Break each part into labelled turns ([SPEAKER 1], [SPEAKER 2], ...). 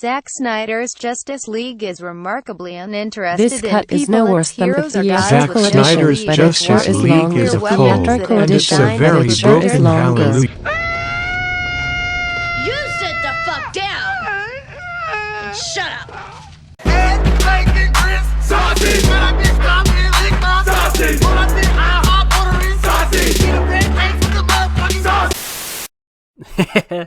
[SPEAKER 1] Zack Snyder's Justice League is remarkably uninterested
[SPEAKER 2] This cut
[SPEAKER 1] in
[SPEAKER 2] is no
[SPEAKER 1] people
[SPEAKER 2] worse
[SPEAKER 1] as
[SPEAKER 2] than the
[SPEAKER 1] heroes or
[SPEAKER 2] theatrical
[SPEAKER 1] gods,
[SPEAKER 2] edition,
[SPEAKER 3] Snyder's
[SPEAKER 2] but it sure
[SPEAKER 3] Justice
[SPEAKER 2] is
[SPEAKER 3] League
[SPEAKER 2] longer.
[SPEAKER 3] is a
[SPEAKER 2] The
[SPEAKER 3] full,
[SPEAKER 2] theatrical
[SPEAKER 3] and it's a
[SPEAKER 2] edition, but
[SPEAKER 3] very
[SPEAKER 2] it sure is
[SPEAKER 3] broken
[SPEAKER 2] longer.
[SPEAKER 3] hallelujah.
[SPEAKER 4] You sit the fuck down and shut up.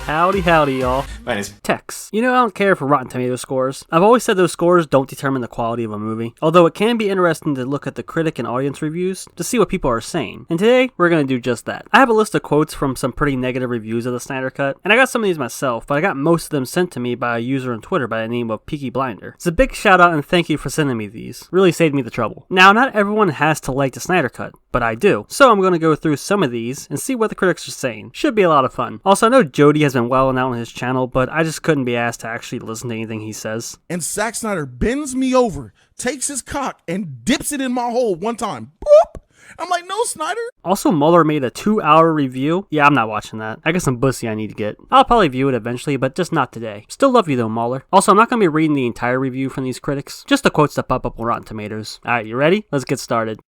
[SPEAKER 5] Howdy y'all.
[SPEAKER 6] My name's
[SPEAKER 5] Tex. You know, I don't care for Rotten Tomato scores. I've always said those scores don't determine the quality of a movie, although it can be interesting to look at the critic and audience reviews to see what people are saying. And today, we're going to do just that. I have a list of quotes from some pretty negative reviews of the Snyder Cut, and I got some of these myself, but I got most of them sent to me by a user on Twitter by the name of Peaky Blinder. It's a big shout out and thank you for sending me these. Really saved me the trouble. Now, not everyone has to like the Snyder Cut, but I do. So I'm going to go through some of these and see what the critics are saying. Should be a lot of fun. Also, I know Jody has been wilding out on his channel, but I just couldn't be asked to actually listen to anything he says.
[SPEAKER 7] And Zack Snyder bends me over, takes his cock, and dips it in my hole one time. Boop! I'm like, no, Snyder.
[SPEAKER 5] Also, Mueller made a 2-hour review. Yeah, I'm not watching that. I got some pussy I need to get. I'll probably view it eventually, but just not today. Still love you though, Mueller. Also, I'm not going to be reading the entire review from these critics, just the quotes that pop up on Rotten Tomatoes. Alright, you ready? Let's get started.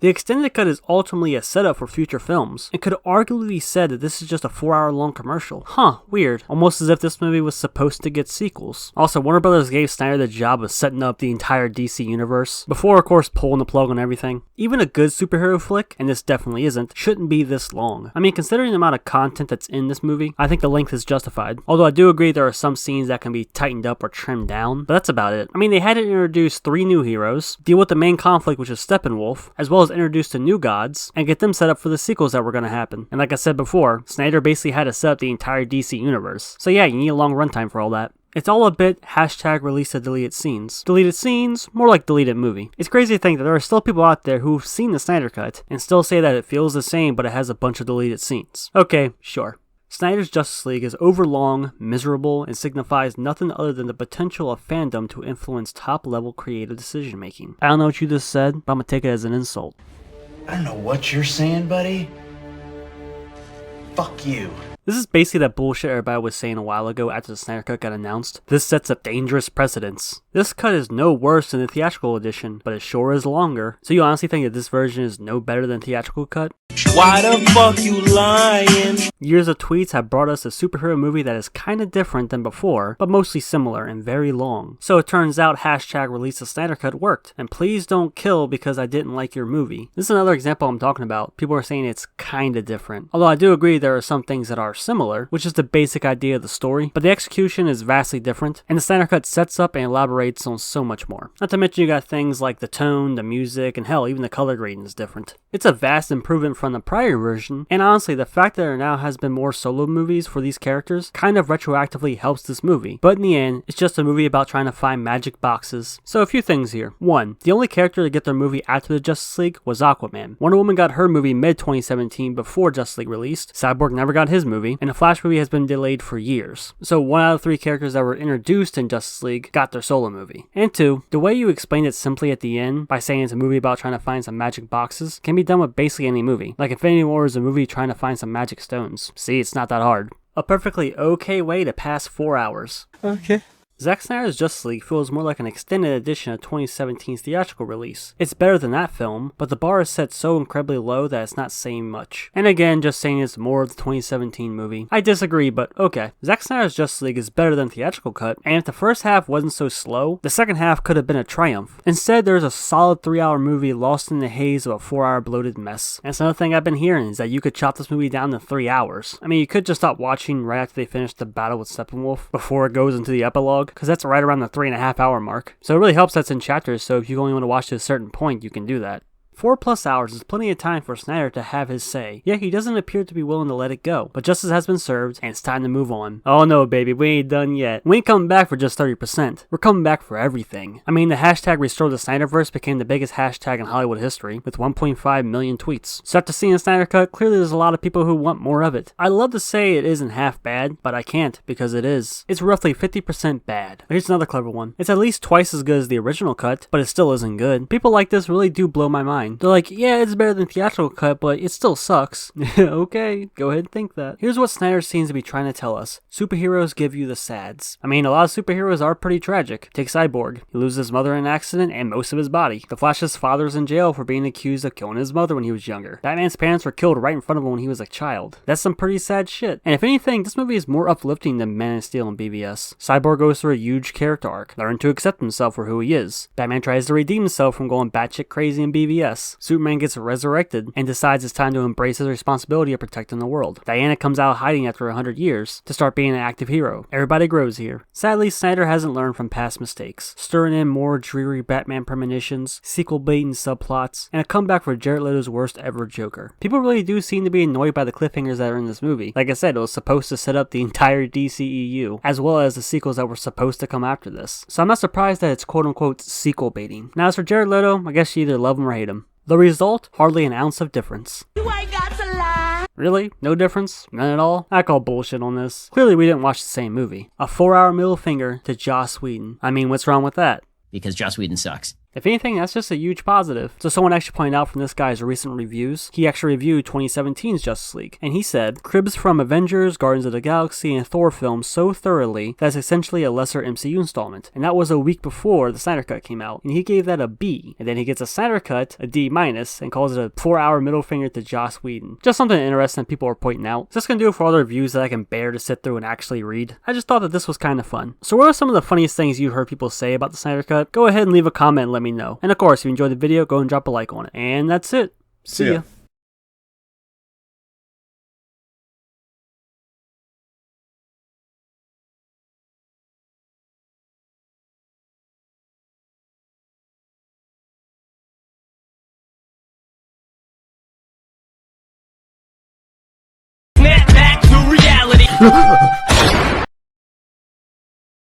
[SPEAKER 5] The extended cut is ultimately a setup for future films, and could arguably be said that this is just a 4-hour long commercial. Huh, weird. Almost as if this movie was supposed to get sequels. Also, Warner Brothers gave Snyder the job of setting up the entire DC universe, before of course pulling the plug on everything. Even a good superhero flick, and this definitely isn't, shouldn't be this long. I mean, considering the amount of content that's in this movie, I think the length is justified. Although I do agree there are some scenes that can be tightened up or trimmed down, but that's about it. I mean, they had to introduce 3 new heroes, deal with the main conflict which is Steppenwolf, as well as introduce the new gods, and get them set up for the sequels that were going to happen. And like I said before, Snyder basically had to set up the entire DC universe. So yeah, you need a long runtime for all that. It's all a bit hashtag release of deleted scenes. Deleted scenes, more like deleted movie. It's crazy to think that there are still people out there who've seen the Snyder Cut and still say that it feels the same but it has a bunch of deleted scenes. Okay, sure. Snyder's Justice League is overlong, miserable, and signifies nothing other than the potential of fandom to influence top-level creative decision-making. I don't know what you just said, but I'm gonna take it as an insult.
[SPEAKER 8] I don't know what you're saying, buddy. Fuck you.
[SPEAKER 5] This is basically that bullshit everybody was saying a while ago after the Snyder Cut got announced. This sets up dangerous precedents. This cut is no worse than the theatrical edition, but it sure is longer. So you honestly think that this version is no better than the theatrical cut?
[SPEAKER 8] Why the fuck you lying?
[SPEAKER 5] Years of tweets have brought us a superhero movie that is kinda different than before, but mostly similar and very long. So it turns out hashtag release the Snyder Cut worked, and please don't kill because I didn't like your movie. This is another example I'm talking about. People are saying it's kinda different. Although I do agree there are some things that are similar, which is the basic idea of the story, but the execution is vastly different, and the Snyder Cut sets up and elaborates on so much more. Not to mention you got things like the tone, the music, and hell, even the color grading is different. It's a vast improvement from the prior version, and honestly, the fact that there now has been more solo movies for these characters kind of retroactively helps this movie, but in the end, it's just a movie about trying to find magic boxes. So a few things here. 1. The only character to get their movie after the Justice League was Aquaman. Wonder Woman got her movie mid-2017 before Justice League released, Cyborg never got his movie, and the Flash movie has been delayed for years. So 1 out of 3 characters that were introduced in Justice League got their solo movie. And 2, the way you explained it simply at the end, by saying it's a movie about trying to find some magic boxes, can be done with basically any movie. Like Infinity War is a movie trying to find some magic stones. See, it's not that hard. A perfectly okay way to pass 4 hours.
[SPEAKER 8] Okay.
[SPEAKER 5] Zack Snyder's Justice League feels more like an extended edition of 2017's theatrical release. It's better than that film, but the bar is set so incredibly low that it's not saying much. And again, just saying it's more of the 2017 movie. I disagree, but okay. Zack Snyder's Justice League is better than the theatrical cut, and if the first half wasn't so slow, the second half could have been a triumph. Instead, there's a solid 3-hour movie lost in the haze of a 4-hour bloated mess. And that's another thing I've been hearing, is that you could chop this movie down to 3 hours. I mean, you could just stop watching right after they finish the battle with Steppenwolf, before it goes into the epilogue, because that's right around the 3.5-hour mark. So it really helps that's in chapters, so if you only want to watch to a certain point, you can do that. 4+ hours is plenty of time for Snyder to have his say. Yet he doesn't appear to be willing to let it go, but justice has been served, and it's time to move on. Oh no, baby, we ain't done yet. We ain't coming back for just 30%. We're coming back for everything. I mean, the hashtag Restore the Snyderverse became the biggest hashtag in Hollywood history, with 1.5 million tweets. So after seeing the Snyder Cut, clearly there's a lot of people who want more of it. I'd love to say it isn't half bad, but I can't, because it is. It's roughly 50% bad. Here's another clever one. It's at least twice as good as the original cut, but it still isn't good. People like this really do blow my mind. thing. They're like, yeah, it's better than theatrical cut, but it still sucks. Okay, go ahead and think that. Here's what Snyder seems to be trying to tell us. Superheroes give you the sads. I mean, a lot of superheroes are pretty tragic. Take Cyborg. He loses his mother in an accident and most of his body. The Flash's father's in jail for being accused of killing his mother when he was younger. Batman's parents were killed right in front of him when he was a child. That's some pretty sad shit. And if anything, this movie is more uplifting than Man of Steel and BVS. Cyborg goes through a huge character arc, learn to accept himself for who he is. Batman tries to redeem himself from going batshit crazy in BVS. Superman gets resurrected and decides it's time to embrace his responsibility of protecting the world. Diana comes out of hiding after 100 years to start being an active hero. Everybody grows here. Sadly, Snyder hasn't learned from past mistakes, stirring in more dreary Batman premonitions, sequel baiting subplots, and a comeback for Jared Leto's worst ever Joker. People really do seem to be annoyed by the cliffhangers that are in this movie. Like I said, it was supposed to set up the entire DCEU, as well as the sequels that were supposed to come after this. So I'm not surprised that it's quote-unquote sequel baiting. Now as for Jared Leto, I guess you either love him or hate him. The result? Hardly an ounce of difference.
[SPEAKER 4] You ain't got to lie.
[SPEAKER 5] Really? No difference? None at all? I call bullshit on this. Clearly we didn't watch the same movie. A 4-hour middle finger to Joss Whedon. I mean, what's wrong with that?
[SPEAKER 2] Because Joss Whedon sucks.
[SPEAKER 5] If anything, that's just a huge positive. So someone actually pointed out from this guy's recent reviews, he actually reviewed 2017's Justice League, and he said, cribs from Avengers, Guardians of the Galaxy, and Thor films so thoroughly that it's essentially a lesser MCU installment. And that was a week before the Snyder Cut came out, and he gave that a B. And then he gets a Snyder Cut, a D-, and calls it a 4-hour middle finger to Joss Whedon. Just something interesting that people are pointing out. Is this gonna do it for all the reviews that I can bear to sit through and actually read? I just thought that this was kind of fun. So what are some of the funniest things you heard people say about the Snyder Cut? Go ahead and leave a comment and let me know. And of course, if you enjoyed the video, go and drop a like on it. And that's it. See ya.
[SPEAKER 8] Snap back to reality.